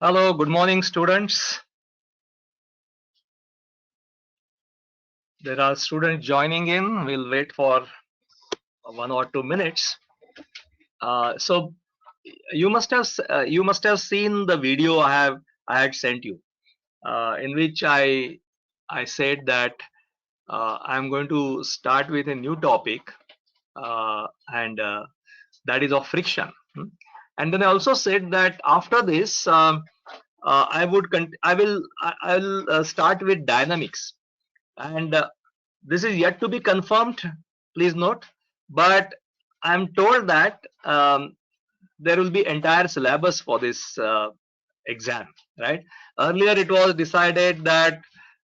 Hello, good morning, students. There are students joining in. We'll wait for 1 or 2 minutes. So you must have seen the video I had sent you, in which I said that I'm going to start with a new topic, and that is of friction. And then I also said that after this, I'll start with dynamics. And this is yet to be confirmed, please note, but I'm told that there will be entire syllabus for this exam, right? Earlier it was decided that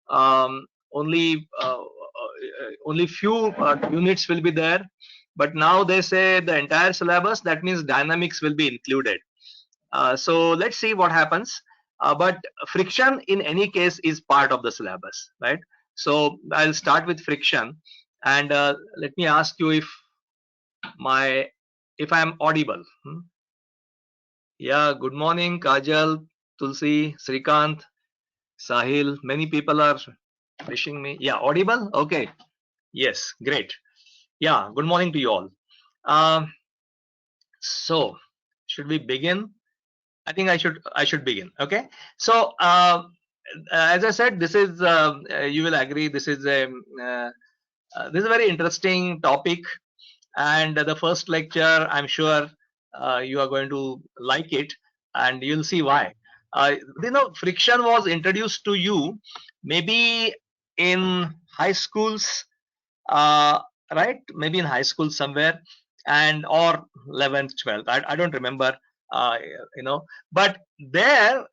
um, only uh, only few units will be there, but now they say the entire syllabus, that means dynamics will be included. So let's see what happens. But friction in any case is part of the syllabus, right? So I'll start with friction, and let me ask you if I'm audible. Yeah, good morning, Kajal, Tulsi, Srikant, Sahil. Many people are wishing me. Yeah, audible? Okay. Yes, great. Yeah, good morning to you all. Um, so, should we begin? I think I should begin. Okay. So, as I said, this is you will agree this is a very interesting topic, and the first lecture I'm sure you are going to like it, and you'll see why. Friction was introduced to you maybe in high schools, uh, right? Maybe in high school somewhere, and or 11th, 12th. I don't remember, uh, but there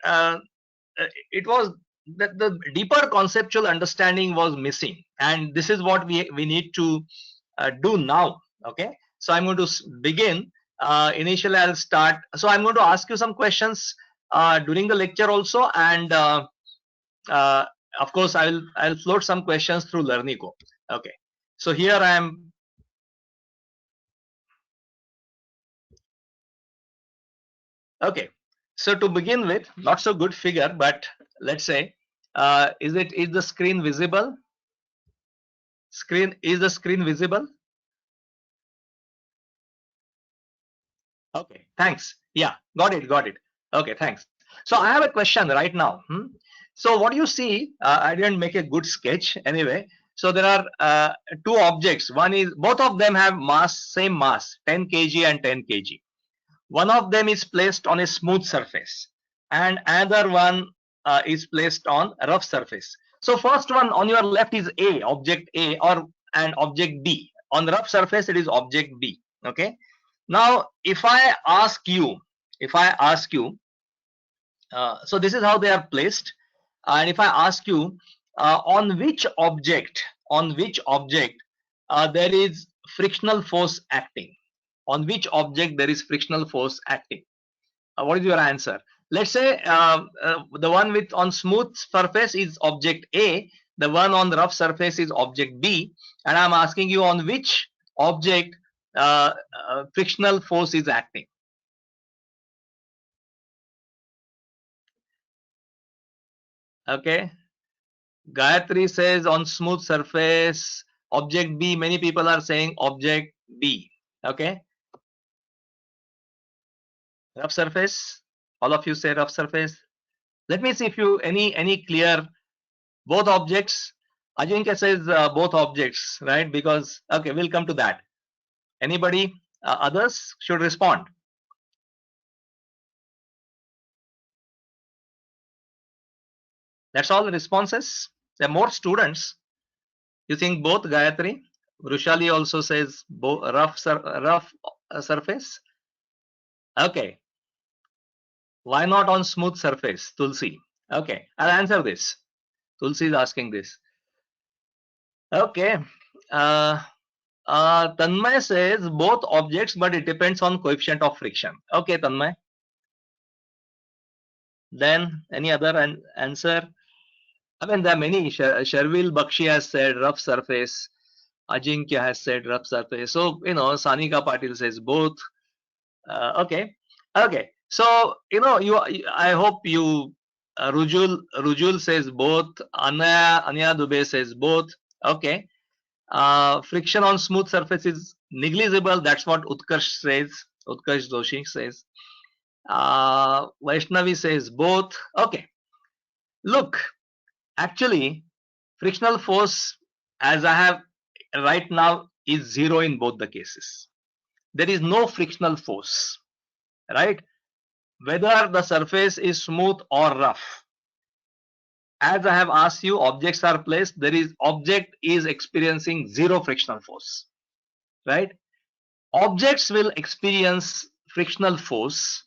it was that the deeper conceptual understanding was missing, and this is what we need to do now. Okay, so I'm going to begin. Initially I'll start, so I'm going to ask you some questions during the lecture also, and uh, of course I'll float some questions through Learnico. Okay, so here I am. Okay, so to begin with, not so good figure, but let's say, is the screen visible? Is the screen visible? Okay, thanks. Yeah, got it. Okay, thanks. So I have a question right now. So what you see, I didn't make a good sketch anyway. So there are two objects. One is, both of them have same mass, 10 kg and 10 kg. One of them is placed on a smooth surface, and another one is placed on a rough surface. So first one on your left is object A, or an object B. On the rough surface, it is object B. Okay. Now, if I ask you, so this is how they are placed, and if I ask you, on which object there is frictional force acting, on which object there is frictional force acting, what is your answer? Let's say the one with on smooth surface is object A, the one on the rough surface is object B, and I'm asking you on which object frictional force is acting. Okay, Gayatri says on smooth surface, object B. Many people are saying object B. Okay, rough surface. All of you say rough surface. Let me see if you any clear both objects. Ajinkya says both objects, right? Because okay, we'll come to that. Anybody? Others should respond. That's all the responses. There are more students. You think both, Gayatri? Rushali also says rough surface. Okay. Why not on smooth surface, Tulsi? Okay, I'll answer this. Tulsi is asking this. Okay. Uh, Tanmay says both objects, but it depends on coefficient of friction. Okay, Tanmay. Then any other answer? I mean, there are many. Sharvil Bakshi has said rough surface. Ajinkya has said rough surface. So, Sanika Patil says both. Okay. Okay. So I hope you Rujul says both. Anya Dubey says both. Okay. Friction on smooth surface is negligible. That's what Utkarsh says. Utkarsh Doshi says. Vaishnavi says both. Okay. Look, actually, frictional force, as I have right now, is zero in both the cases. There is no frictional force, right? Whether the surface is smooth or rough. As I have asked you, objects are placed. Object is experiencing zero frictional force, right? Objects will experience frictional force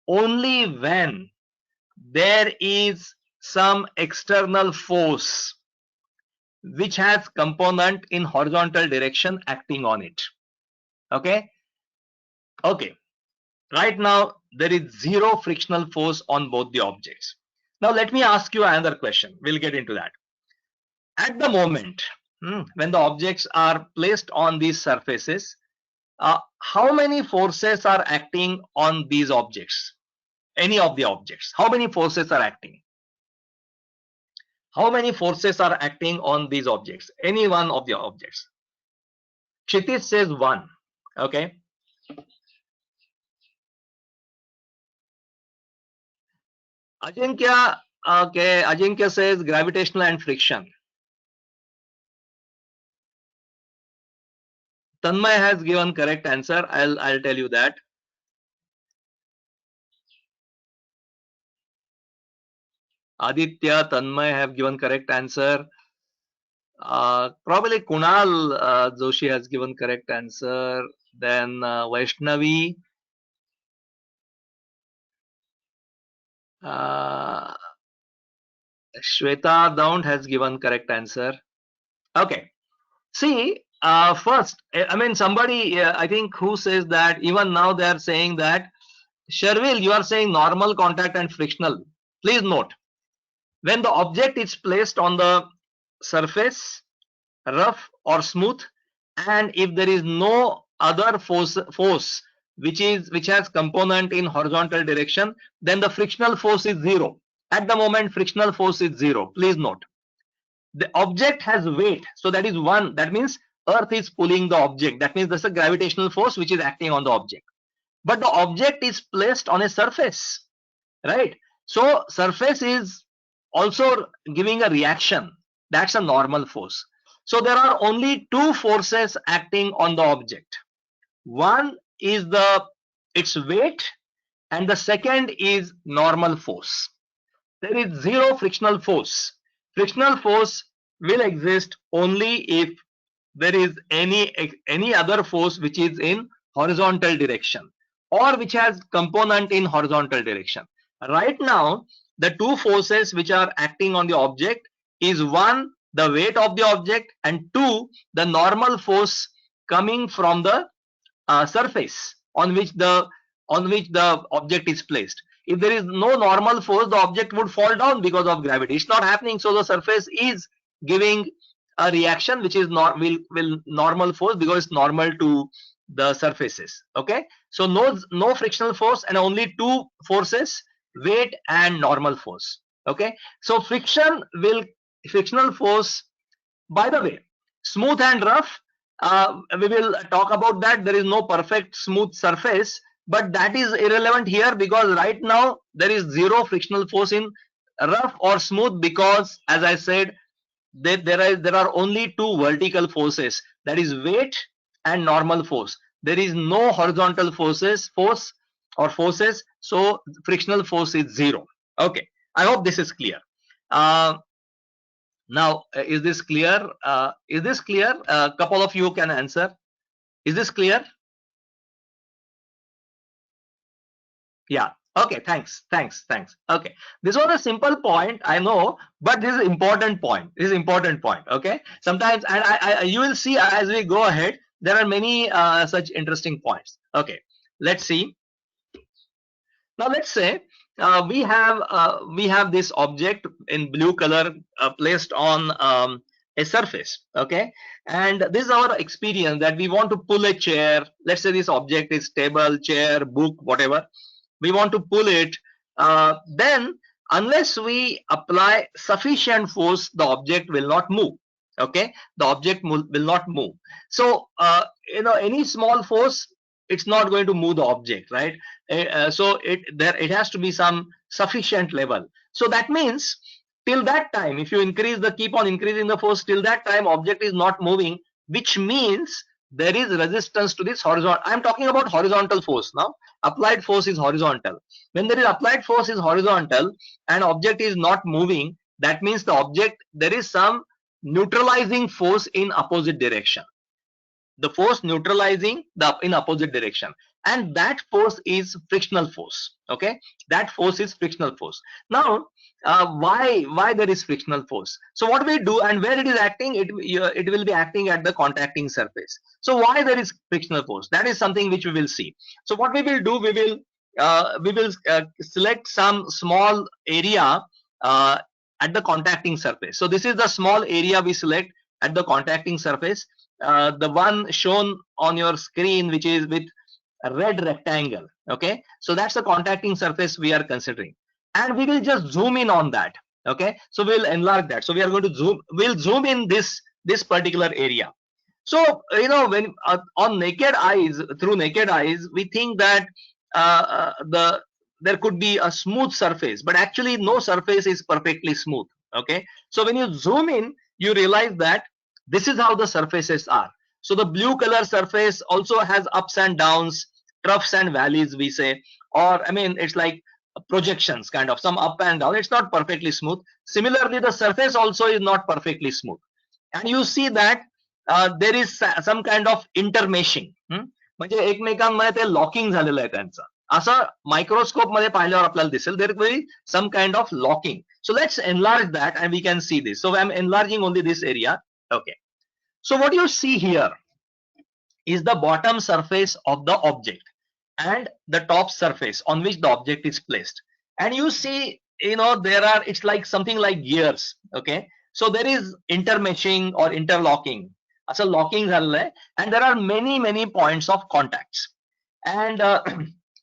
only when there is some external force which has component in horizontal direction acting on it. Okay. Okay. Right now there is zero frictional force on both the objects. Now let me ask you another question. We'll get into that. At the moment, when the objects are placed on these surfaces, how many forces are acting on these objects? Any of the objects? How many forces are acting? How many forces are acting on these objects? Any one of the objects? Kshitij says one. Okay. Ajinkya, okay. Ajinkya says gravitational and friction. Tanmay has given correct answer. I'll tell you that. Aditya, Tanmay have given correct answer. Probably Kunal Joshi has given correct answer. Then Vaishnavi. Uh, Shweta Daund has given correct answer. Okay. See, first, I mean, somebody, I think, who says that even now they are saying that, Shervil, you are saying normal contact and frictional. Please note, when the object is placed on the surface, rough or smooth, and if there is no other force which has component in horizontal direction, then the frictional force is zero. At the moment, frictional force is zero. Please note. The object has weight, so that is one. That means earth is pulling the object. That means there's a gravitational force which is acting on the object. But the object is placed on a surface, right? So surface is also giving a reaction. That's a normal force. So there are only two forces acting on the object. One is its weight, and the second is normal force. There is zero frictional force. Frictional force will exist only if there is any other force which is in horizontal direction or which has component in horizontal direction. Right now, the two forces which are acting on the object is one, the weight of the object, and two, the normal force coming from the surface on which the object is placed. If there is no normal force, the object would fall down because of gravity. It's not happening, so the surface is giving a reaction which is not will normal force because it's normal to the surfaces. Okay, so no frictional force and only two forces, weight and normal force. Okay, so frictional force, by the way, smooth and rough, we will talk about that. There is no perfect smooth surface, but that is irrelevant here because right now there is zero frictional force in rough or smooth because, as I said, there are only two vertical forces, that is weight and normal force. There is no horizontal forces, so frictional force is zero. Okay, I hope this is clear. Now, is this clear? Is this clear? A couple of you can answer. Is this clear? Yeah. Okay. Thanks. Okay. This was a simple point, I know, but this is important point. This is important point. Okay. Sometimes, and you will see as we go ahead, there are many such interesting points. Okay. Let's see. Now, let's say we have this object in blue color placed on a surface. Okay, and this is our experience that we want to pull a chair. Let's say this object is table, chair, book, whatever. we want to pull it, then unless we apply sufficient force, the object will not move. Okay, the object will not move. So any small force, it's not going to move the object, right? So it has to be some sufficient level. So that means till that time, if you keep on increasing the force, till that time object is not moving, which means there is resistance to this horizontal. I'm talking about horizontal force now. Applied force is horizontal. When there is applied force is horizontal and object is not moving, that means the object, there is some neutralizing force in opposite direction. The force neutralizing in opposite direction, and that force is frictional force. Okay, that force is frictional force. Now why there is frictional force? So what we do and where it is acting, it will be acting at the contacting surface. So why there is frictional force? That is something which we will see. So what we will do, we will select some small area at the contacting surface. So this is the small area we select at the contacting surface, the one shown on your screen, which is with a red rectangle. Okay, so that's the contacting surface we are considering, and we will just zoom in on that. Okay, so we'll enlarge that. So we are going to we'll zoom in this particular area. So when on naked eyes, through naked eyes, we think that there could be a smooth surface, but actually no surface is perfectly smooth. Okay, so when you zoom in, you realize that this is how the surfaces are. So the blue color surface also has ups and downs, troughs and valleys, we say, or I mean it's like projections, kind of some up and down. It's not perfectly smooth. Similarly, the surface also is not perfectly smooth, and you see that there is some kind of intermeshing. म्हणजे एकमेकांमध्ये ते locking झालेलं आहे त्यांचं, असं microscope मध्ये पाहिल्यावर आपल्याला दिसेल. There will be some kind of locking. So let's enlarge that and we can see this. So I'm enlarging only this area. Okay, so what you see here is the bottom surface of the object and the top surface on which the object is placed, and you see there are, it's like something like gears. Okay, so there is intermeshing or interlocking, so locking झालेलं आहे, and there are many points of contacts. And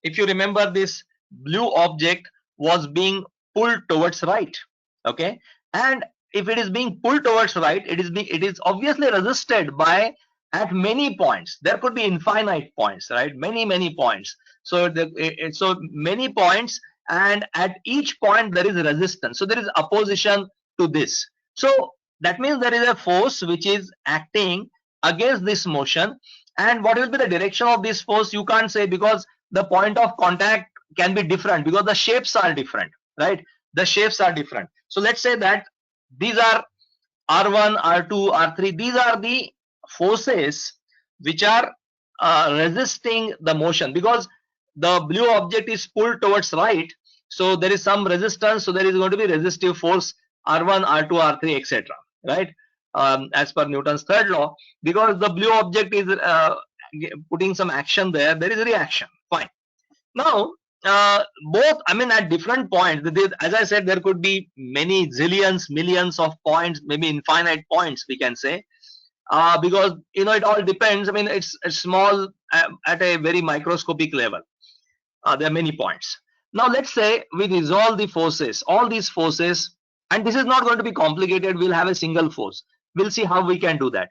if you remember, this blue object was being pulled towards right. Okay, and if it is being pulled towards right, it is obviously resisted by, at many points. There could be infinite points, right? Many points. So so many points, and at each point there is resistance, so there is opposition to this. So that means there is a force which is acting against this motion. And what will be the direction of this force, you can't say, because the point of contact can be different, because the shapes are different, right? The shapes are different. So let's say that these are R1, R2, R3. These are the forces which are resisting the motion, because the blue object is pulled towards right, so there is some resistance, so there is going to be resistive force R1, R2, R3, etc. right? As per Newton's third law, because the blue object is putting some action there, there is a reaction. Fine. Now both, I mean, at different points, as I said, there could be many zillions, millions of points, maybe infinite points, we can say, because it all depends. I mean, it's small at a very microscopic level. There are many points. Now let's say we resolve the forces, all these forces, and this is not going to be complicated. We'll have a single force. We'll see how we can do that.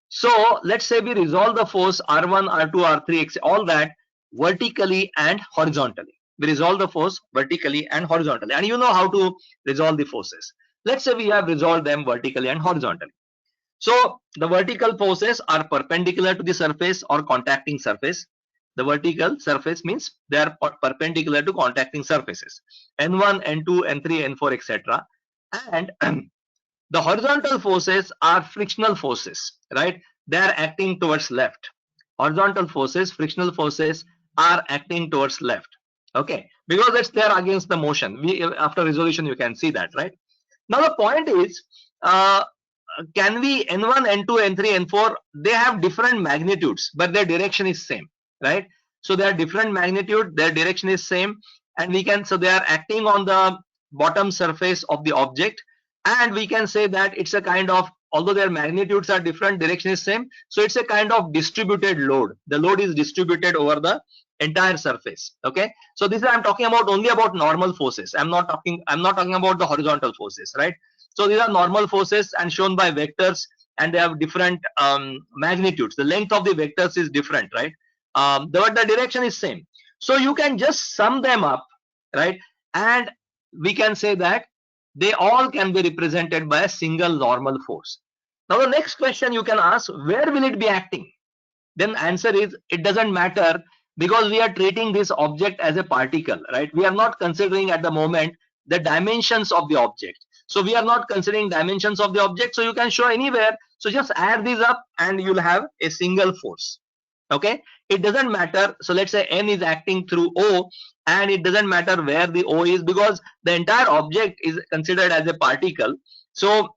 So let's say we resolve the force R1, R2, R3, all that vertically and horizontally. We resolve the force vertically and horizontally, and you know how to resolve the forces. Let's say we have resolved them vertically and horizontally. So the vertical forces are perpendicular to the surface or contacting surface. The vertical surface means they are perpendicular to contacting surfaces, N1, N2, N3, N4, etc. And the horizontal forces are frictional forces, right? They are acting towards left. Horizontal forces, frictional forces, are acting towards left. Okay, because they are against the motion. After resolution you can see that, right? Now the point is, can we N1, N2, N3, N4, they have different magnitudes, but their direction is same, right? So they are different magnitude, their direction is same, and we can, so they are acting on the bottom surface of the object, and we can say that it's a kind of, although their magnitudes are different, direction is same, so it's a kind of distributed load. The load is distributed over the entire surface. Okay, so this is, I'm talking about only about normal forces. I'm not talking about the horizontal forces, right? So these are normal forces and shown by vectors, and they have different magnitudes. The length of the vectors is different, right? The direction is same. So you can just sum them up, right? And we can say that they all can be represented by a single normal force. Now the next question you can ask, where will it be acting? Then answer is, it doesn't matter, because we are treating this object as a particle, right? We are not considering at the moment the dimensions of the object. So we are not considering dimensions of the object, so you can show anywhere. So just add these up and you'll have a single force. Okay, it doesn't matter. So let's say N is acting through O, and it doesn't matter where the O is, because the entire object is considered as a particle. So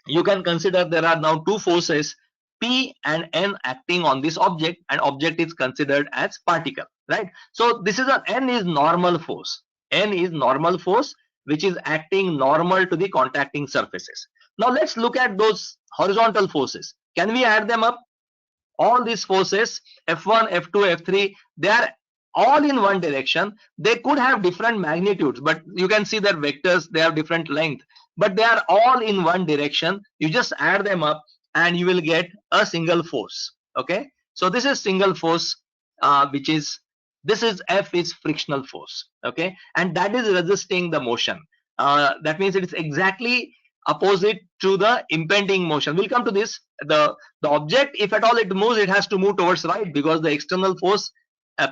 you can consider there are now two forces, P and N, acting on this object, and object is considered as particle, right? So this is a N is normal force. N is normal force which is acting normal to the contacting surfaces. Now let's look at those horizontal forces. Can we add them up? All these forces, F1, F2, F3, they are all in one direction. They could have different magnitudes, but you can see their vectors, they have different length, but they are all in one direction. You just add them up and you will get a single force. Okay, so this is single force, which is, this is F is frictional force. Okay, and that is resisting the motion. That means it is exactly opposite to the impending motion. We'll come to this. The object, if at all it moves, it has to move towards right, because the external force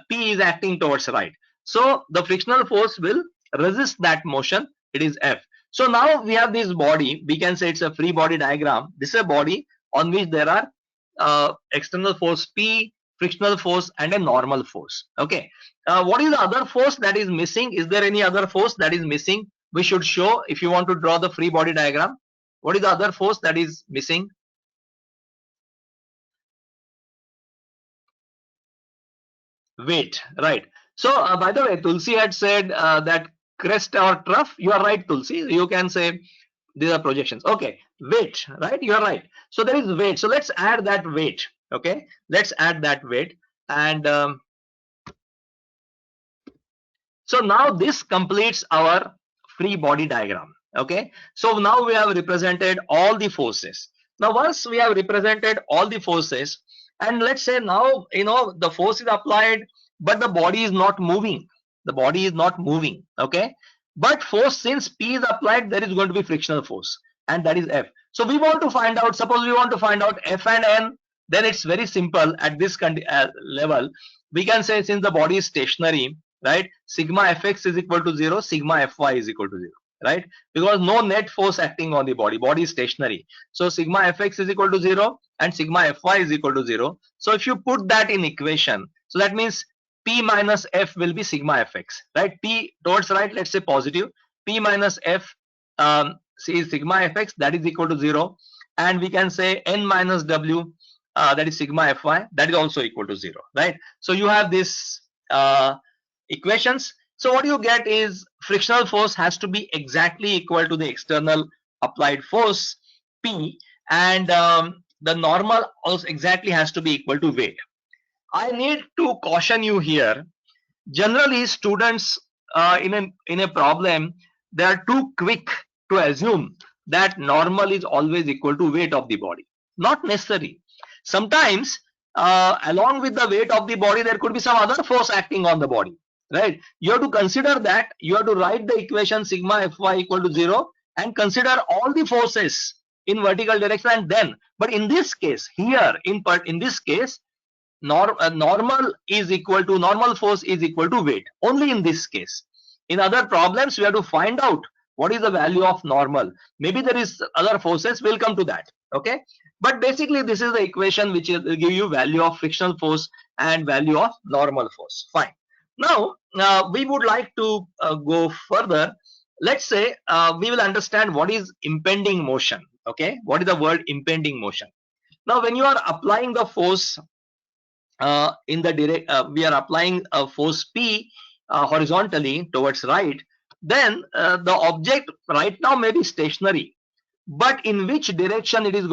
P is acting towards right. So the frictional force will resist that motion. It is F. So now we have this body. We can say it's a free body diagram. This is a body on which there are external force P, frictional force, and a normal force. Okay. What is the other force that is missing? Is there any other force that is missing? We should show, if you want to draw the free body diagram. What is the other force that is missing? Weight, right? So by the way, Tulsi had said that crest or trough. You are right, Tulsi. You can say these are projections. Okay, weight, right? You are right. So there is weight. So let's add that weight. Okay, let's add that weight, and so now this completes our free body diagram. Okay, so now we have represented all the forces. Now once we have represented all the forces, and let's say now the force is applied, but the body is not moving. The body is not moving. Okay, but force, since P is applied, there is going to be frictional force, and that is F. So we want to find out, suppose we want to find out F and N, then it's very simple at this level. We can say, since the body is stationary, right, sigma fx is equal to 0, sigma fy is equal to 0, right? Because no net force acting on the body is stationary. So sigma fx is equal to 0 and sigma fy is equal to 0. So if you put that in equation, so that means P minus F will be sigma fx, right? P towards right, let's say positive. P minus F is sigma fx, that is equal to 0. And we can say N minus W, that is sigma fy, that is also equal to 0, right? So you have this equations. So what you get is frictional force has to be exactly equal to the external applied force P, and the normal also exactly has to be equal to weight. I need to caution you here. Generally, students in a problem, they are too quick to assume that normal is always equal to weight of the body. Not necessary. Sometimes along with the weight of the body, there could be some other force acting on the body, right? You have to consider that. You have to write the equation sigma fy equal to 0 and consider all the forces in vertical direction, and then, but in this case here, in this case, normal force is equal to weight only in this case. In other problems, we have to find out what is the value of normal. Maybe there is other forces, we'll come to that. Okay, but basically this is the equation which will give you value of frictional force and value of normal force. Fine. Now we would like to go further. Let's say we will understand what is impending motion. Okay, what is the word impending motion? Now when you are applying the force we are applying a force P horizontally towards right, then the object right now may be stationary, but in which direction it is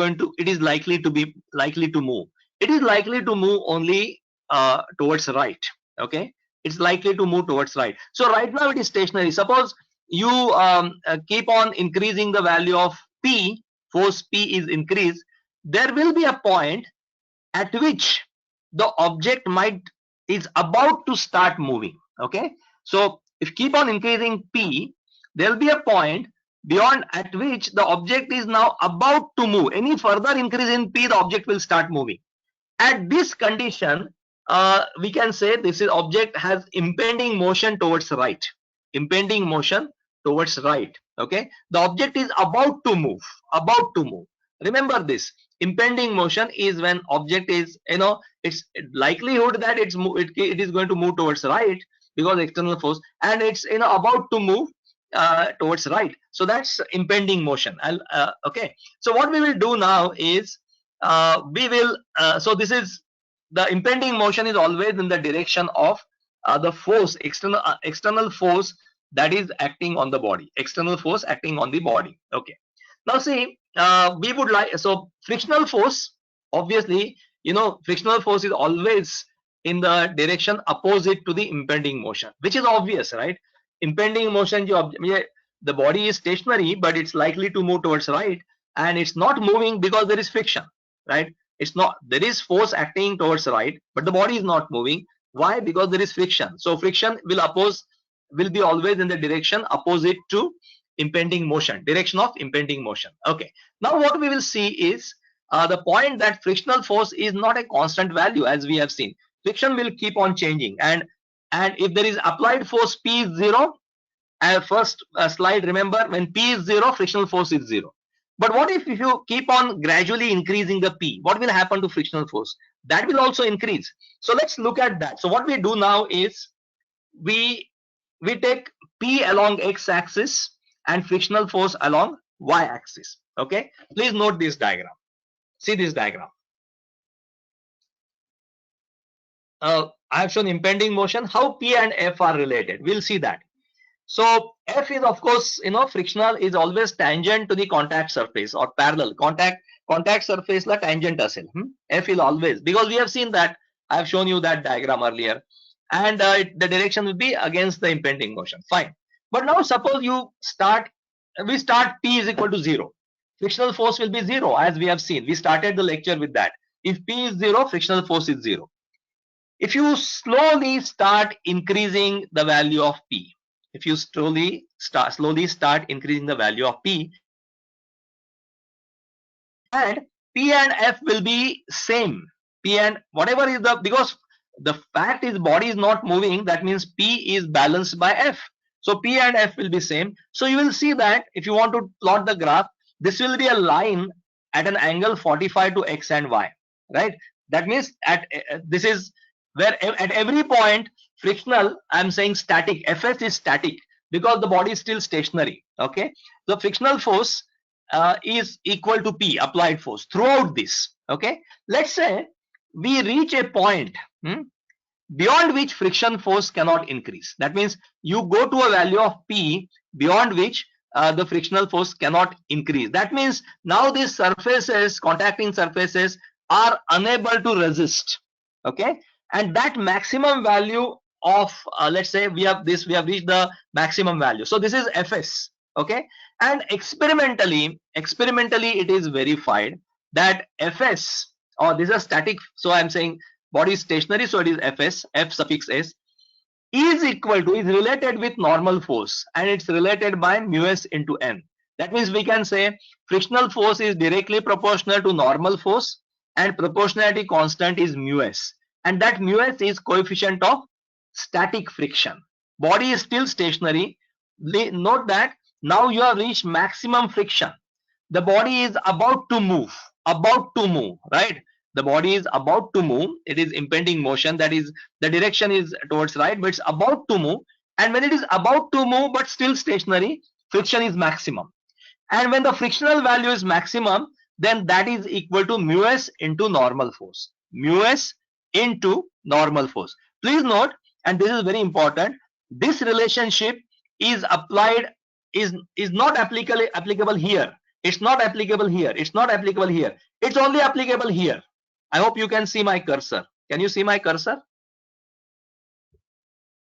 likely to move? It is likely to move only towards right. Okay, it's likely to move towards right. So right now it is stationary. Suppose you keep on increasing the value of P, force P is increased, there will be a point at which the object is about to start moving. Okay, so if keep on increasing P, there will be a point beyond at which the object is now about to move. Any further increase in P, the object will start moving. At this condition, we can say this is object has impending motion towards right. Impending motion towards right. Okay, the object is about to move. About to move. Remember this. Impending motion is when object is, it's likelihood that it is going to move towards right because external force, and it's about to move towards right. So that's impending motion. Okay. So what we will do now is we will so this is the impending motion is always in the direction of the force, external force that is acting on the body, external force acting on the body. Okay, now see, we would like, so frictional force, obviously, frictional force is always in the direction opposite to the impending motion, which is obvious, right? Impending motion, the body is stationary but it's likely to move towards right, and it's not moving because there is friction, right? It's not, there is force acting towards right but the body is not moving. Why? Because there is friction. So friction will be always in the direction opposite to impending motion, direction of impending motion. Okay, now what we will see is the point that frictional force is not a constant value. As we have seen, friction will keep on changing, and if there is applied force P is 0, first slide, remember, when P is 0, frictional force is 0. But what if you keep on gradually increasing the P? What will happen to frictional force? That will also increase. So let's look at that. So what we do now is we take P along x-axis and frictional force along y-axis. Okay, please note this diagram. See this diagram. I have shown impending motion. How P and F are related? We'll see that. So F is, of course, frictional is always tangent to the contact surface or parallel. Contact surface la tangent asil. F is always, because we have seen that. I have shown you that diagram earlier, and the direction will be against the impending motion. Fine. But now suppose we start P is equal to 0. Frictional force will be 0, as we have seen. We started the lecture with that. If P is 0, frictional force is 0. If you slowly start increasing the value of P, if you slowly start increasing the value of P, and P and F will be same. P and whatever is because the fact is body is not moving, that means P is balanced by F. So P and F will be same. So you will see that if you want to plot the graph, this will be a line at an angle 45 to X and Y, right? That means this is where at every point frictional, I'm saying static, Fs is static because the body is still stationary. Okay, the frictional force is equal to P, applied force, throughout this. Okay, let's say we reach a point beyond which friction force cannot increase. That means you go to a value of P beyond which the frictional force cannot increase. That means now these surfaces, contacting surfaces, are unable to resist. Okay, and that maximum value of let's say we have reached the maximum value. So this is Fs. Okay, and experimentally it is verified that Fs, or this is static, so I'm saying body is stationary, so it is Fs, F suffix s, is related with normal force, and it's related by μs into n. That means we can say frictional force is directly proportional to normal force, and proportionality constant is μs, and that μs is coefficient of static friction. Body is still stationary. Note that now you have reached maximum friction. The body is about to move, right? The body is about to move. It is impending motion, that is the direction is towards right, but it's about to move. And when it is about to move but still stationary, friction is maximum. And when the frictional value is maximum, then that is equal to μs into normal force. μs into normal force. Please note, and this is very important, this relationship is applied, is not applicable here. It's not applicable here. It's not applicable here. It's only applicable here. I hope you can see my cursor. Can you see my cursor?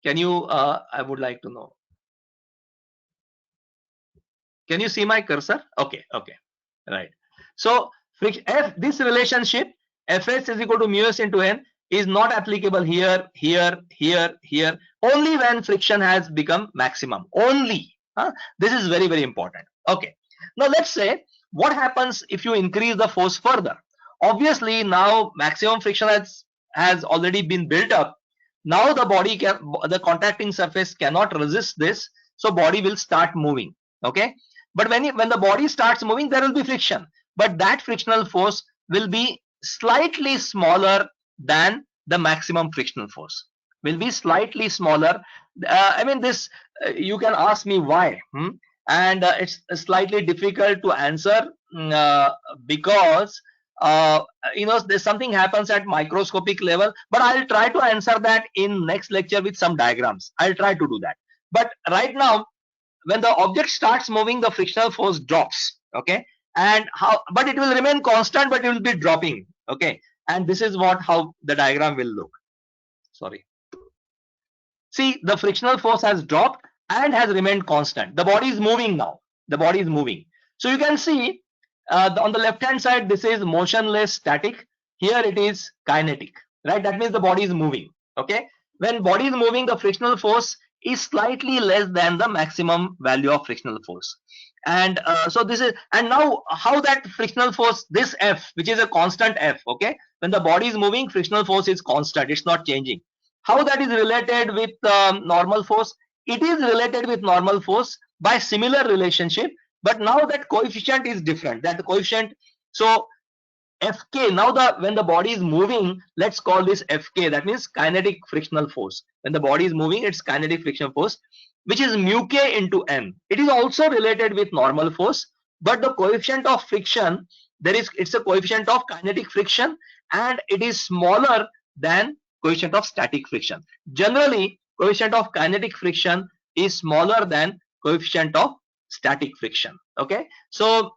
Can you, I would like to know. Can you see my cursor? Okay, okay, right. So this relationship Fs is equal to mu s into n is not applicable here, here, here, here. Only when friction has become maximum. Only. This is very, very important. Okay. Now let's say what happens if you increase the force further. Obviously now maximum friction has already been built up. Now the contracting surface cannot resist this, so body will start moving. Okay. But when the body starts moving, there will be friction, but that frictional force will be slightly smaller than the maximum frictional force. Will be slightly smaller. I mean, this you can ask me why, and it's slightly difficult to answer, because there's something happens at microscopic level. But I'll try to answer that in next lecture with some diagrams. I'll try to do that. But right now, when the object starts moving, the frictional force drops. Okay, and how? But it will remain constant, but it will be dropping. Okay, and this is how the diagram will look. Sorry. See, the frictional force has dropped and has remained constant. The body is moving now. The body is moving. So you can see on the left hand side, this is motionless static. Here it is kinetic, right? That means the body is moving. Okay. When body is moving, the frictional force is slightly less than the maximum value of frictional force. And so this is, and now how that frictional force, this F, which is a constant F, okay? When the body is moving, frictional force is constant. It's not changing. How that is related with normal force? It is related with normal force by similar relationship, but now that coefficient is different. That the coefficient, so Fk, now when the body is moving, let's call this Fk, that means kinetic frictional force. When the body is moving, it's kinetic frictional force, which is mu k into n. It is also related with normal force, but the coefficient of friction, it's a coefficient of kinetic friction, and it is smaller than coefficient of static friction. Generally, coefficient of kinetic friction is smaller than coefficient of static friction. Okay, so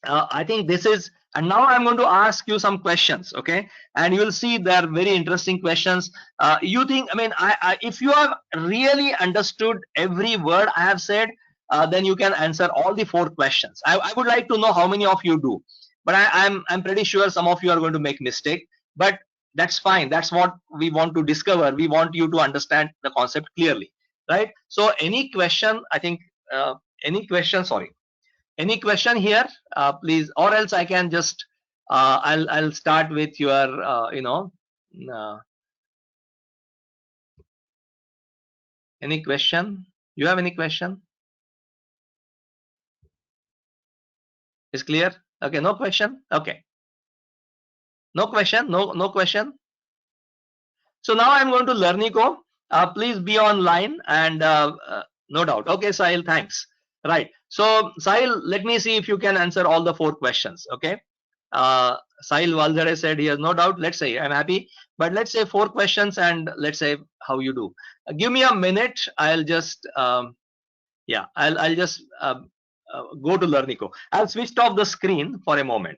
I think this is, and now I'm going to ask you some questions. Okay, and you will see they're very interesting questions. You think, I mean, if you have really understood every word I have said, then you can answer all the 4 questions. I would like to know how many of you do, but I'm pretty sure some of you are going to make mistake, but that's fine. That's what we want to discover. We want you to understand the concept clearly, right? So any question, I think, any question, sorry, any question here, please, or else I can just I'll start with your uh, any question. You have any question? Is clear? Okay, no question. Okay, no question. No question. So now I'm going to Learnico. Please be online, and no doubt. Okay, Sahil, thanks. Right. So Sahil, let me see if you can answer all the 4 questions. Okay. Sahil Valzade said he has no doubt. Let's say I'm happy, but let's say 4 questions, and let's say how you do. Give me a minute. I'll just yeah, I'll just go to Learnico. I'll switch off the screen for a moment.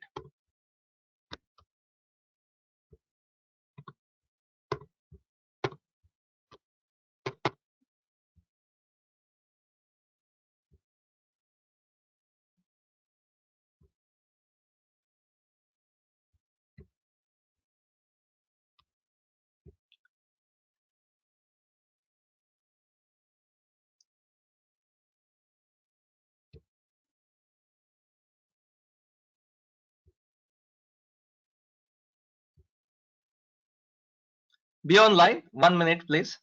Be online. 1 minute, please.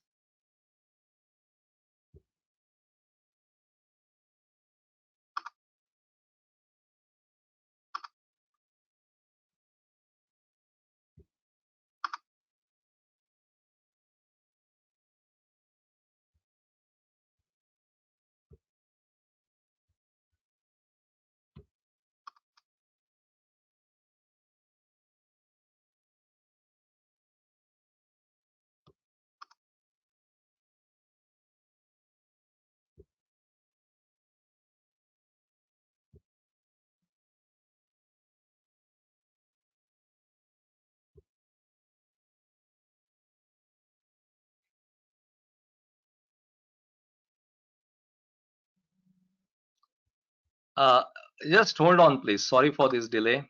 Uh, just hold on, please. Sorry for this delay.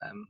Um,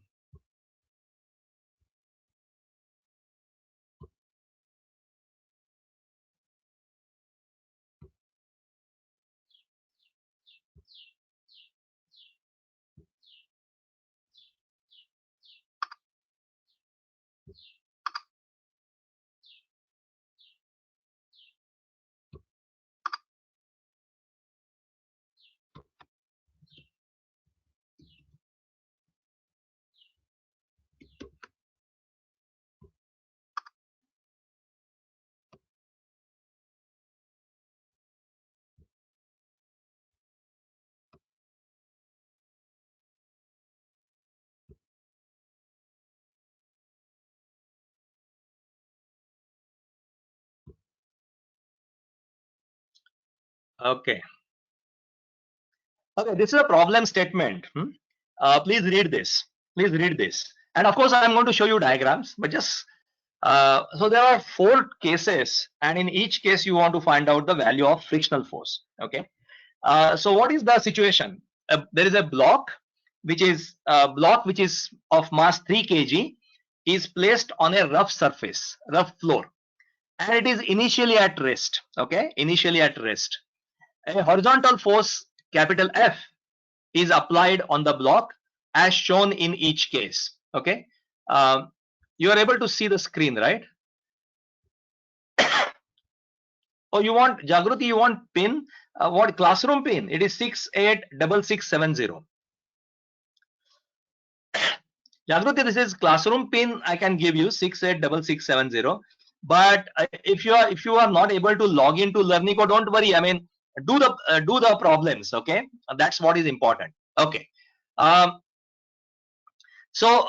okay. Okay, this is a problem statement. Please read this. Please read this. And of course, I'm going to show you diagrams, but just so there are four cases, and in each case, you want to find out the value of frictional force. Okay. So what is the situation? There is a block which is of mass 3 kg is placed on a rough surface, rough floor, and it is initially at rest. Okay, initially at rest. A horizontal force capital F is applied on the block as shown in each case. Okay, you are able to see the screen, right? Oh, you want Jagruti? You want pin? What classroom pin? It is 686670. Jagruti, this is classroom pin. I can give you 686670. But if you are not able to log into LearningCo, don't worry. I mean, do the problems. Okay, that's what is important. Okay. Um, so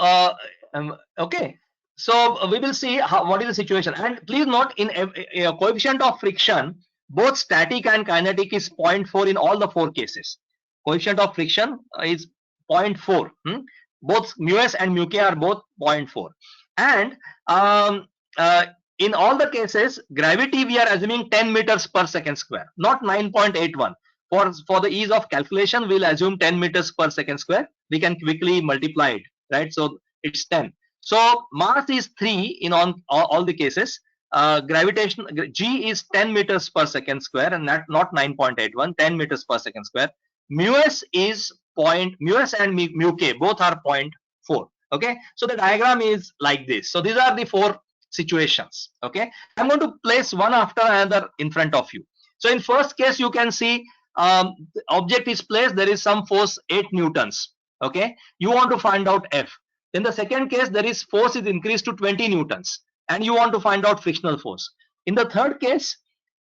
okay. So we will see what is the situation. And please note, in a coefficient of friction, both static and kinetic is zero point 0.4 in all the four cases. Coefficient of friction is zero point 0.4. Both mu s and mu k are both zero point 0.4. And um, uh, in all the cases, gravity we are assuming 10 meters per second square, not 9.81. For the ease of calculation, we'll assume 10 meters per second square. We can quickly multiply it, right? So it's 10. So mass is 3 in all the cases. Gravitation g is 10 meters per second square, and not 9.81, 10 meters per second square. Mu s is mu s and mu k both are zero point 0.4. Okay, so the diagram is like this. So these are the four situations. Okay, I'm going to place one after another in front of you. So in first case, you can see the object is placed, there is some force 8 newtons. Okay, you want to find out F. In the second case, there is force is increased to 20 newtons, and you want to find out frictional force. In the third case,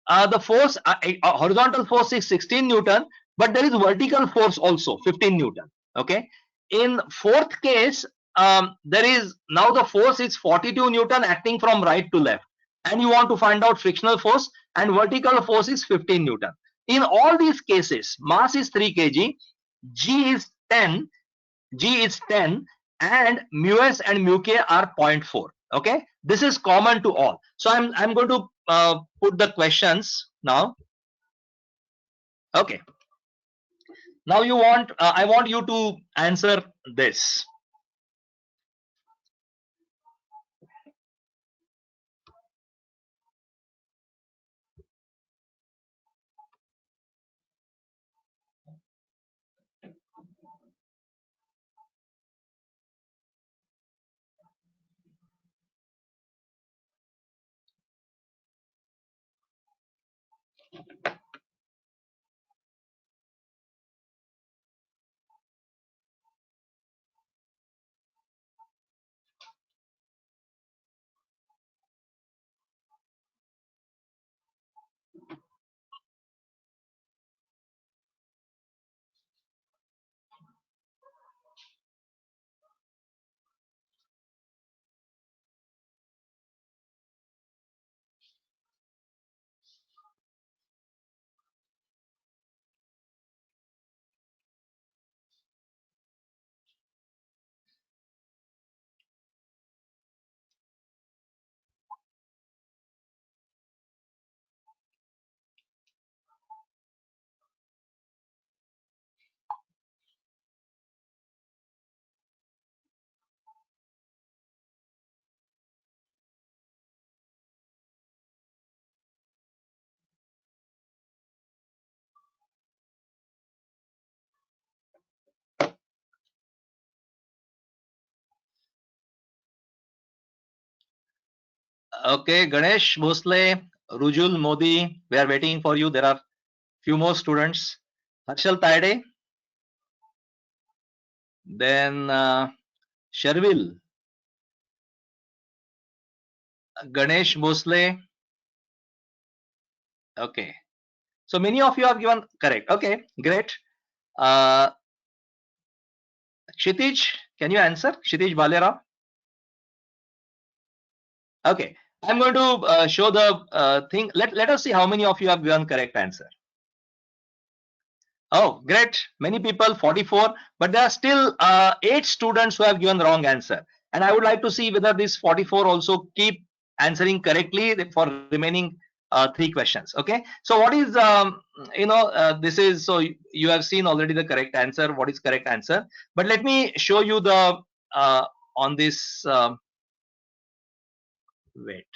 the force horizontal force is 16 newton, but there is vertical force also 15 newton. Okay, in fourth case, there is now the force is 42 newton acting from right to left, and you want to find out frictional force, and vertical force is 15 newton. In all these cases, mass is 3 kg, g is 10, and mu s and mu k are zero point 0.4. Okay, this is common to all. So I'm going to put the questions now. Okay, now I want you to answer this. Okay, Ganesh Bhosle, Rujul Modi, we are waiting for you. There are few more students. Harshal Taide, then Sharvil, Ganesh Bhosle. Okay, so many of you have given correct. Okay, great. Uh, Kshitij, can you answer? Kshitij Balera. Okay, I'm going to show the thing. Let us see how many of you have given correct answer. Oh, great. Many people, 44, but there are still 8 students who have given wrong answer. And I would like to see whether these 44 also keep answering correctly for remaining 3 questions. Okay. So what is, this is, so you have seen already the correct answer. What is correct answer? But let me show you the, on this, wait.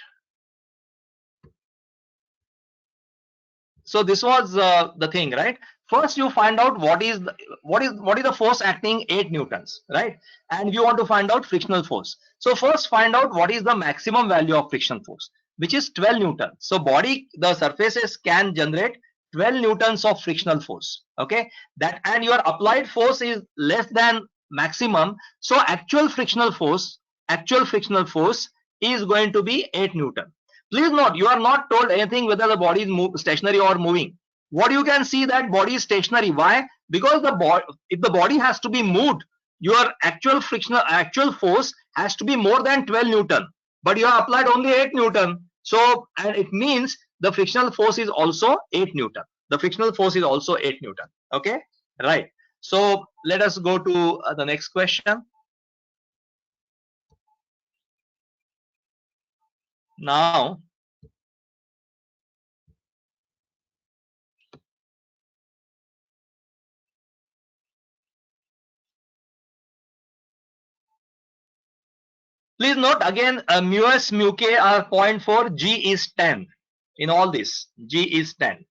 So this was the thing, right? First you find out what is the force acting 8 newtons, right? And you want to find out frictional force. So first find out what is the maximum value of friction force, which is 12 newtons. So body, the surfaces can generate 12 newtons of frictional force. Okay, that, and your applied force is less than maximum. So actual frictional force is going to be 8 newton. Please note, you are not told anything whether the body is stationary or moving. What you can see that body is stationary. Why? Because if the body has to be moved, your actual force has to be more than 12 newton. But you have applied only 8 newton. So, and it means the frictional force is also 8 newton. The frictional force is also 8 newton. Okay, right. So let us go to the next question. Now, please note again, mu s, mu k are 0.4, G is 10. In all this, G is 10.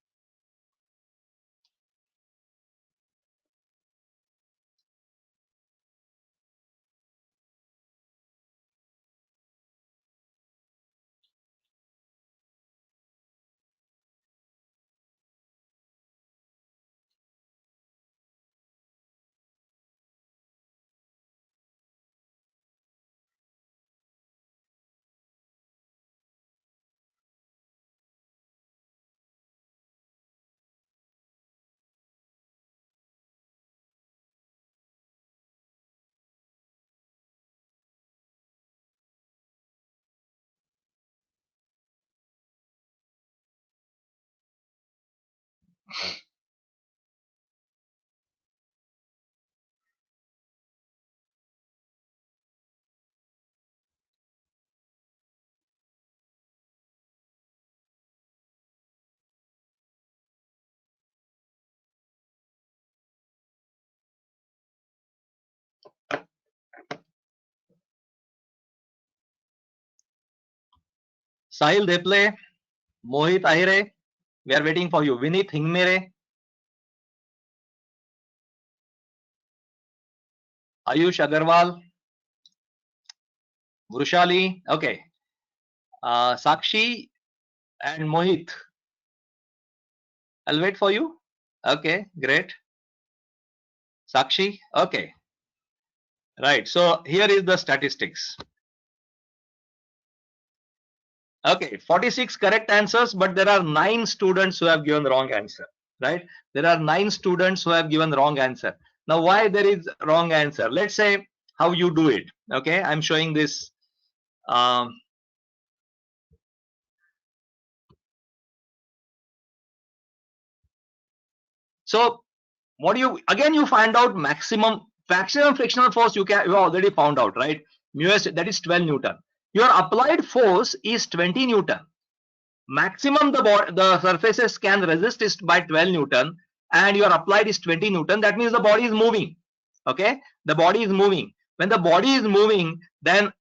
Sahil Deple, Mohit Ahire, we are waiting for you. Vinit Hingmere, Ayush Agarwal, Vrushali, okay. Sakshi and Mohit, I'll wait for you. Okay, great. Sakshi, okay. Right, so here is the statistics. Okay, 46 correct answers, but there are 9 students who have given wrong answer, right? There are 9 students who have given wrong answer. Now, why there is wrong answer? Let's say how you do it. Okay, I'm showing this. So what do you find out maximum frictional force you already found out, right? Mu s, that is 12 newton. Your applied force is 20 newton. Maximum the surfaces can resist is by 12 newton, and your applied is 20 newton. That means the body is moving. Okay, the body is moving. When the body is moving, then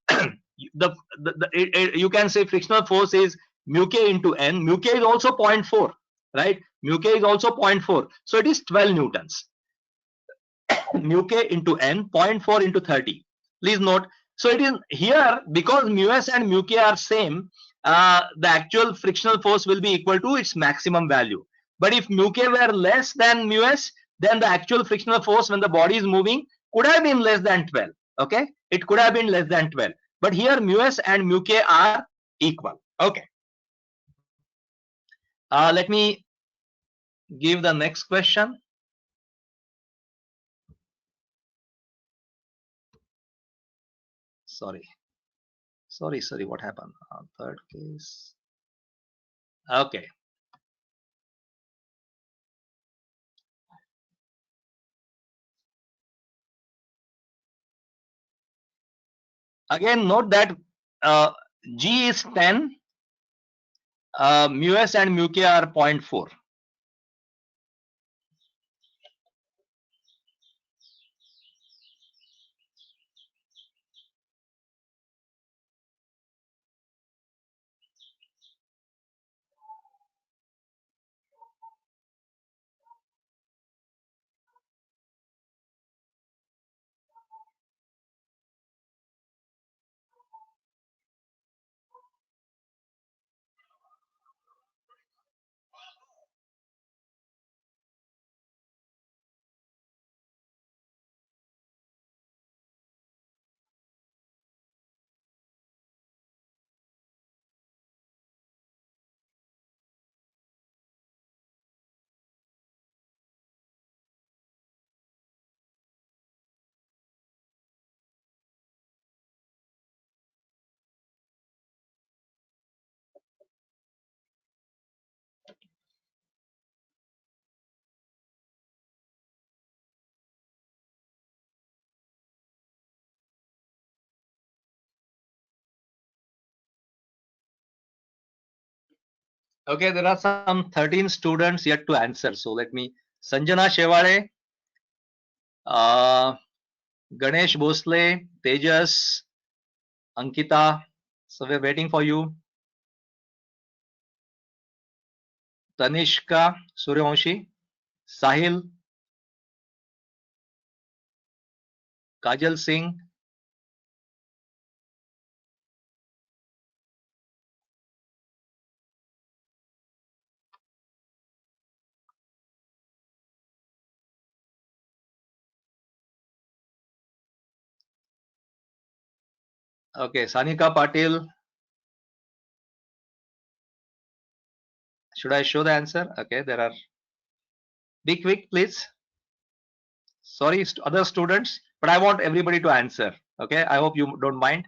you can say frictional force is mu k into n. Mu k is also 0.4, right? Mu k is also 0.4, so it is 12 newtons. Mu k into n, 0.4 into 30. Please note. So it is here, because mu s and mu k are same, the actual frictional force will be equal to its maximum value. But if mu k were less than mu s, then the actual frictional force when the body is moving could have been less than 12. Okay, it could have been less than 12. But here mu s and mu k are equal. Okay. Let me give the next question. Sorry. What happened? Third case. Okay. Again, note that uh, G is 10, mu s and mu k are 0.4. Okay, there are some 13 students yet to answer. So let me, Sanjana Shevare, Ganesh Bhosle, Tejas, Ankita. So we're waiting for you. Tanishka Suryavanshi, Sahil, Kajal Singh. Okay, Sanika Patil. Should I show the answer? Okay, there are. Be quick, please. Sorry, other students, but I want everybody to answer. Okay, I hope you don't mind.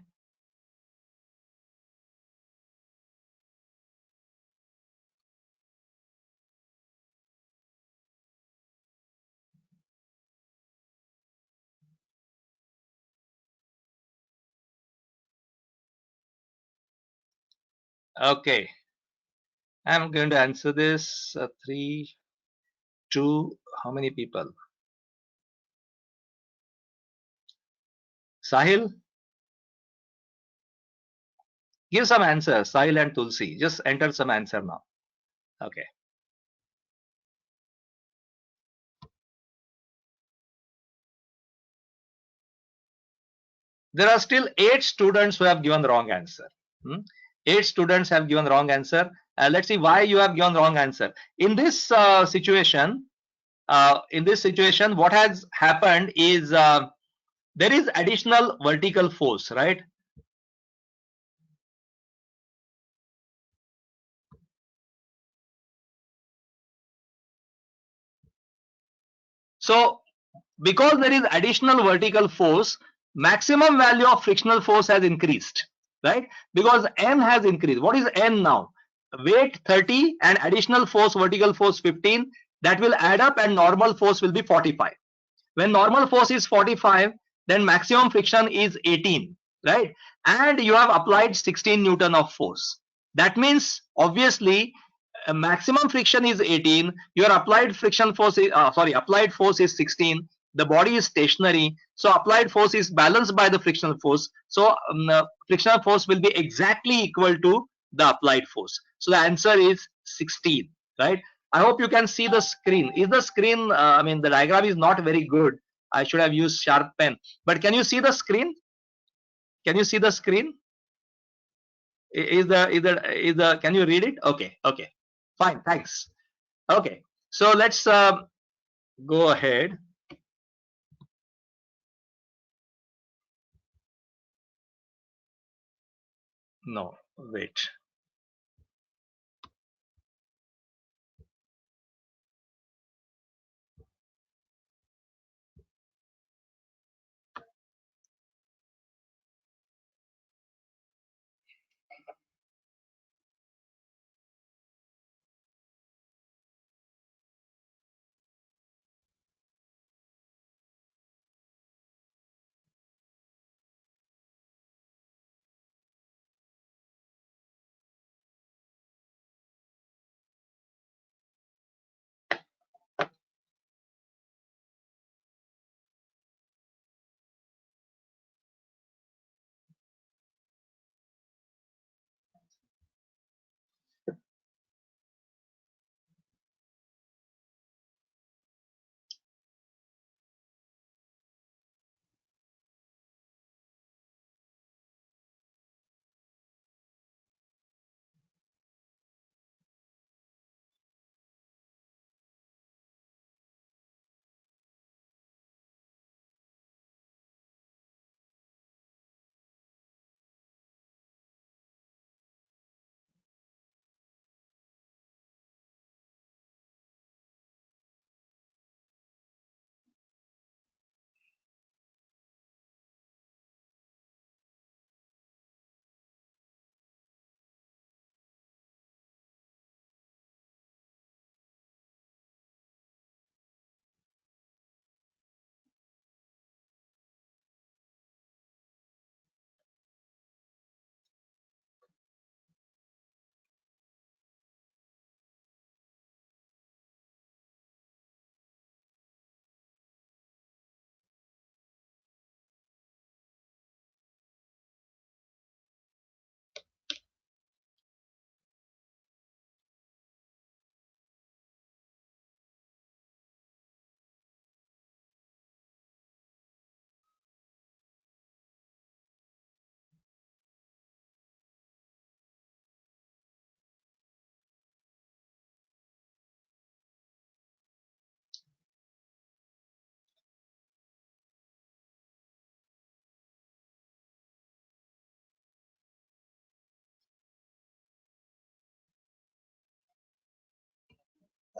Okay, I'm going to answer this. 3, 2, how many people? Sahil, give some answer. Sahil and Tulsi, just enter some answer now. Okay. There are still 8 students who have given wrong answer. 8 students have given wrong answer. Let's see why you have given wrong answer. In this situation, what has happened is there is additional vertical force, right? So because there is additional vertical force, maximum value of frictional force has increased, right? Because N has increased. What is N now? Weight 30 and additional force, vertical force 15, that will add up and normal force will be 45. When normal force is 45, then maximum friction is 18, right? And you have applied 16 Newton of force. That means obviously maximum friction is 18, your applied friction force is applied force is 16, the body is stationary, so applied force is balanced by the frictional force, so frictional force will be exactly equal to the applied force. So the answer is 16, right? I hope you can see the screen. Is the screen, I mean the diagram is not very good, I should have used sharp pen, but can you see the screen? Can you see the screen? Is the can you read it? Okay, okay, fine, thanks. Okay, so let's go ahead. No, wait.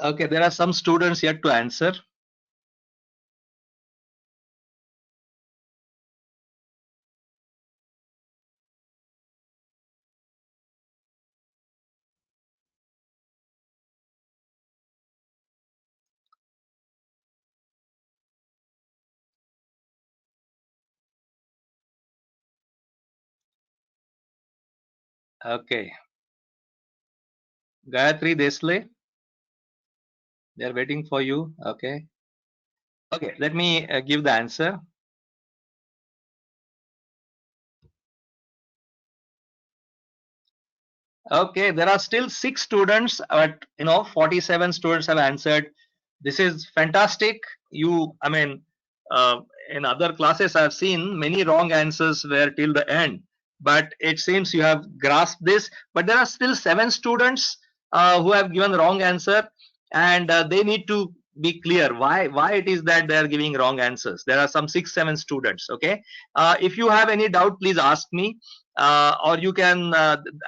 Okay, there are some students yet to answer. Okay, Gayatri Desle, they are waiting for you. Okay, okay, let me give the answer. Okay, there are still 6 students, but 47 students have answered. This is fantastic. I mean, uh, in other classes, I've seen many wrong answers were till the end, but it seems you have grasped this. But there are still 7 students who have given wrong answer, and they need to be clear why it is that they are giving wrong answers. There are some 6, 7 students. Okay, if you have any doubt, please ask me, or you can.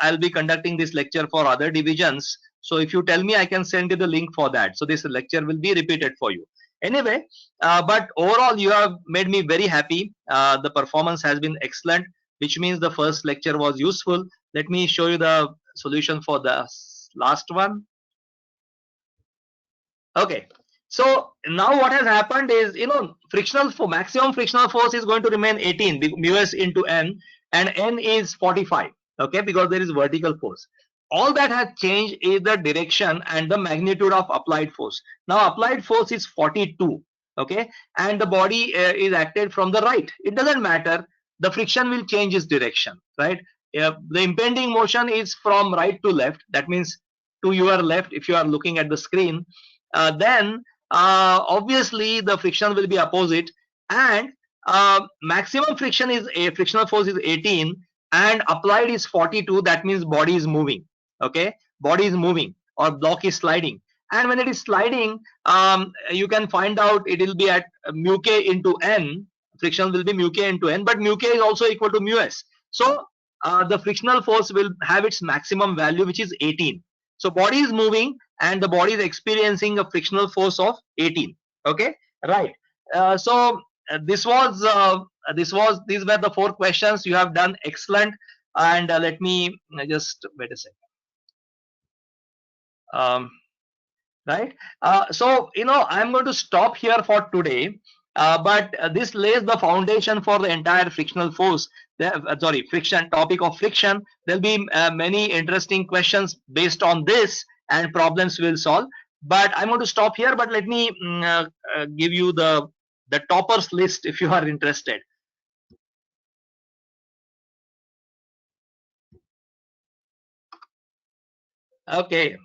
I'll be conducting this lecture for other divisions. So if you tell me, I can send you the link for that. So this lecture will be repeated for you. Anyway, but overall, you have made me very happy. The performance has been excellent, which means the first lecture was useful. Let me show you the solution for the last one. Okay. So now what has happened is, frictional for maximum frictional force is going to remain 18 mu s into n, and n is 45. Okay, because there is vertical force. All that has changed is the direction and the magnitude of applied force. Now applied force is 42. Okay, and the body is acted from the right. It doesn't matter. The friction will change its direction, right? The impending motion is from right to left. That means to your left if you are looking at the screen. Then obviously the friction will be opposite, and maximum friction is a frictional force is 18, and applied is 42, that means body is moving. Okay, body is moving or block is sliding, and when it is sliding, you can find out it will be at mu k into n. Friction will be mu k into n, but mu k is also equal to mu s. So the frictional force will have its maximum value, which is 18. So body is moving and the body is experiencing a frictional force of 18. Okay, right. So these were the 4 questions. You have done excellent. And let me just wait a second. Um, right. So I'm going to stop here for today. But this lays the foundation for the entire frictional force. Sorry, friction topic of friction. There'll be many interesting questions based on this, and problems will solve. But I'm going to stop here. But let me give you the toppers list if you are interested. Okay.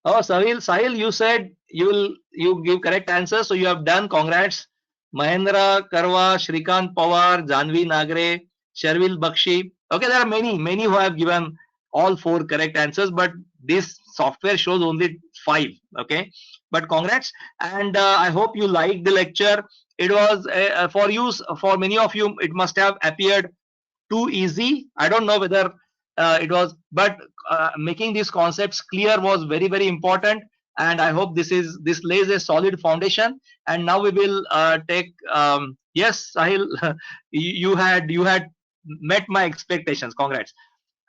Oh, Sahil, you said you give correct answer, so you have done. Congrats. Mahendra Karwa, Shrikant Pawar, Janvi Nagre, Shervil Bakshi. Okay, there are many who have given all 4 correct answers, but this software shows only 5. Okay, but congrats, and I hope you liked the lecture. It was for you, for many of you, it must have appeared too easy. I don't know whether it was, but making these concepts clear was very important. And I hope this lays a solid foundation. And now we will take. Yes, Sahil, you had met my expectations. Congrats.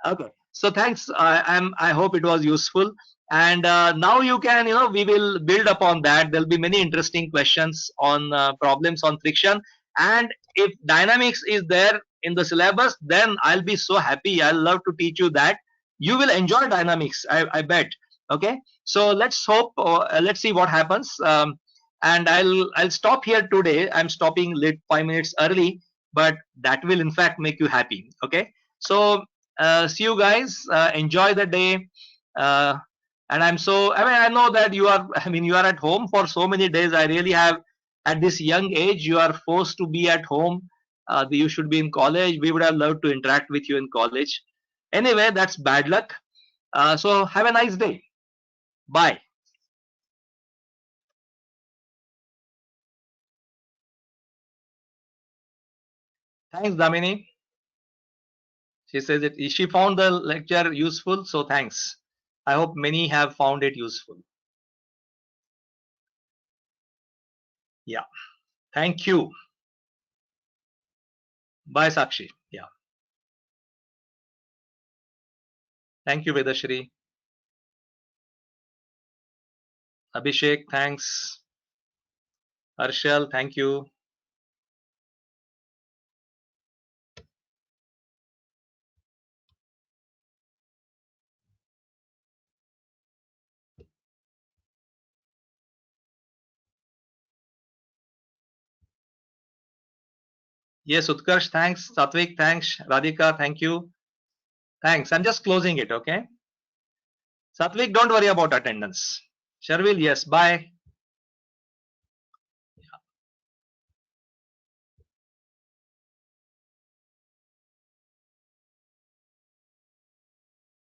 Okay, so thanks. I hope it was useful. And now you can, we will build upon that. There'll be many interesting questions on problems on friction. And if dynamics is there in the syllabus, then I'll be so happy. I'll love to teach you that. You will enjoy dynamics, I bet. Okay, so let's hope. Let's see what happens. And I'll stop here today. I'm stopping late 5 minutes early, but that will in fact make you happy. Okay, so see you guys. Enjoy the day. Uh, and I know that you are at home for so many days. I really have, at this young age, you are forced to be at home. You should be in college. We would have loved to interact with you in college. Anyway, that's bad luck. So have a nice day. Bye. Thanks, Damini. She says that she found the lecture useful. So thanks. I hope many have found it useful. Yeah. Thank you. Bye, Sakshi. Yeah. Thank you, Vedashri. Abhishek, thanks. Arshal, thank you. Yes, Utkarsh, thanks. Satvik, thanks. Radhika, thank you. Thanks. I'm just closing it, okay? Satvik, don't worry about attendance. Sharvil, yes, bye.